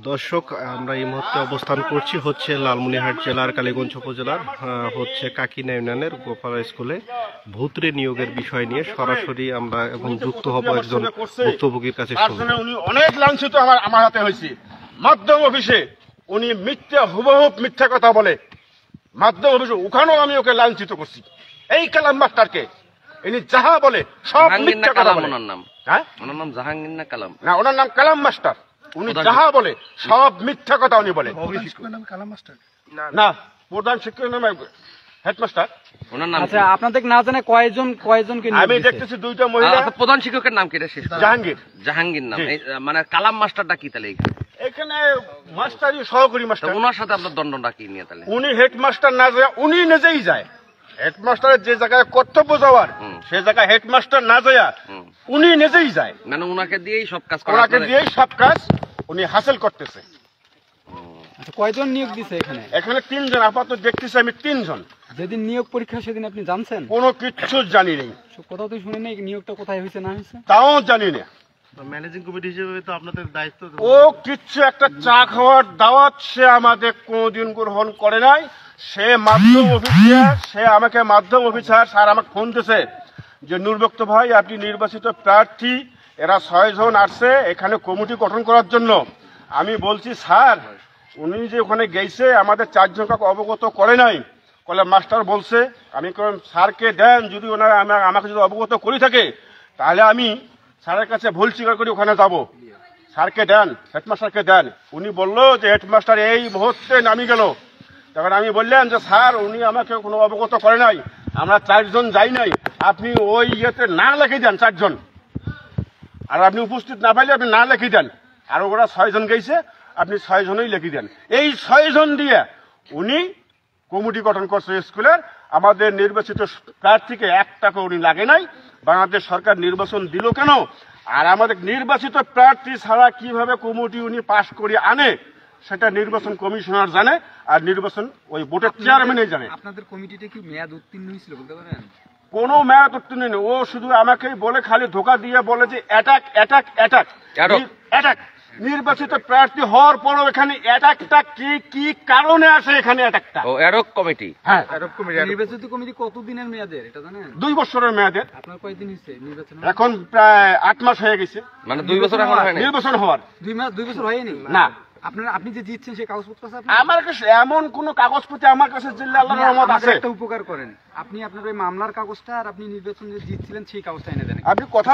দর্শক, আমরা এই মুহূর্তে অবস্থান করছি হচ্ছে লালমনিরহাট জেলার কালীগঞ্জ উপজেলার হচ্ছে কাকিনা ইউনিয়নের গোপাল স্কুলে ভূতরে নিয়োগের বিষয় নিয়ে সরাসরি আমরা এবং যুক্ত হব একজন ভুক্তভোগীর কাছে। উনি অনেক লাঞ্ছিত আমার হাতে হয়েছে। মাধ্যম অফিসে উনি হুবহু মিথ্যা কথা বলে, মাধ্যম অফিসে ওখানেও আমি ওকে লাঞ্ছিত করছি। এই কালাম মাস্টারকে ইনি যাহা বলে সব মিথ্যা কথা বলে। হ্যাঁ, ওনার নাম জাহাঙ্গীর না কালাম? না, ওনার নাম কালাম মাস্টার। উনি যাহা বলে সব মিথ্যা কথা উনি বলে। না, প্রধান শিক্ষকের নাম হেডমাস্টার। আচ্ছা, আপনাদের না জানে কয়জনকে আমি দেখতেছি দুইটা মহিলা। প্রধান শিক্ষকের নাম কি? জাহাঙ্গীর। জাহাঙ্গীর নাম, মানে কালাম মাস্টারটা কি তাহলে? এখানে মাস্টারই সহকারী মাস্টার। ওনার সাথে আপনার দ্বন্দ্বটা কি নিয়ে তাহলে? উনি হেডমাস্টার না যায়, উনি নিজেই যায়। হেডমাস্টারের যে জায়গায় কর্তব্য যাওয়ার সে জায়গায় হেডমাস্টার না যায়, উনি নিজেই যায়। মানে ওনাকে দিয়েই সব কাজ, ওনাকে দিয়েই সব কাজ উনি হাসিল করতেছে। কয়জন নিয়োগ দিছে এখানে? এখানে 3 জন আপাতত দেখতেছি আমি, 3 জন। যেদিন নিয়োগ পরীক্ষা সেদিন আপনি জানছেন? কোনো কিচ্ছু জানি নেই, কোথাও তো শুনে নেই নিয়োগটা কোথায় হয়েছে না হয়েছে, তাও জানি না। ম্যানেজিং কমিটি হিসেবে তো আপনাদের দায়িত্ব। ও কিচ্ছু একটা চা খাওয়ার দাওয়াত সে আমাদের কোনোদিন গ্রহণ করে নাই। সে মাধ্যম অফিসার, সে আমাকে মাধ্যম অফিসার স্যার আমাকে ফোন দিয়েছে যে নুরবক্ত ভাই আপনি নির্বাচিত প্রার্থী, এরা 6 জন আসছে এখানে কমিটি গঠন করার জন্য। আমি বলছি স্যার উনি যে ওখানে গেছে আমাদের 4 জনকে অবগত করে নাই। বলে মাস্টার বলছে। আমি স্যারকে দেন, যদি ওনারা আমাকে যদি অবগত করে থাকে তাহলে আমি স্যারের কাছে ভুল স্বীকার করে ওখানে যাব। স্যারকে দেন, হেডমাস্টারকে দেন। উনি বললো যে হেডমাস্টার এই মুহূর্তে নামি গেল। তখন আমি বললাম যে স্যার উনি আমাকে কোনো অবগত করে নাই, আমরা 4 জন যাই নাই, আপনি ওই ইয়েতে না লিখে দেন 4 জন, আর আপনি উপস্থিত না পাইলে আপনি না লিখে দেন। আর ওরা 6 জন গেছে, আপনি 6 জনই লিখে দেন। এই 6 জন দিয়ে উনি কমিটি গঠন করছে স্কুলের। আমাদের নির্বাচিত প্রার্থীকে 1 টাকা উনি লাগে নাই। বাংলাদেশ সরকার নির্বাচন দিল কেন, আর আমাদের নির্বাচিত প্রার্থী ছাড়া কিভাবে কমিটি উনি পাশ করে আনে সেটা নির্বাচন কমিশনার জানে, আর নির্বাচন ওই বোর্ডের চেয়ারম্যানই জানে। আপনাদের কমিটিতে কি মেয়াদ উত্তীর্ণ হয়েছিল বলতে পারেন? কোনো মেয়াদ উত্তীর্ণ নেই। ও শুধু আমাকেই বলে, খালি ধোকা দিয়ে বলে যে অ্যাটাক অ্যাটাক অ্যাটাক অ্যাটাক। নির্বাচিত প্রার্থী হওয়ার পরও এখানে অ্যাটাকটা কি কারণে আসে এখানে অ্যাটাকটা? ও অ্যাডক কমিটি। হ্যাঁ, অ্যাডক কমিটি। নির্বাচিত কমিটি কতদিনের মেয়াদের এটা জানেন? 2 বছরের মেয়াদের। আপনার কয়দিন হয়েছে নির্বাচন? এখন প্রায় 8 মাস হয়ে গেছে। মানে 2 বছর এখন হয়নি নির্বাচন হওয়ার। 2 বছর হয়নি না। আপনি যে জিতছেন সেই কাগজপত্র আছে আমার কাছে? এমন কোন কাগজপত্র আমার কাছে জিল্লা আল্লাহর রহমত আছে। একটা উপকার করেন, আপনি আপনার ওই মামলার কাগজটা আর আপনি নির্বাচন যে জিতছিলেন সেই কাগজটা এনে দেন। আপনি কথা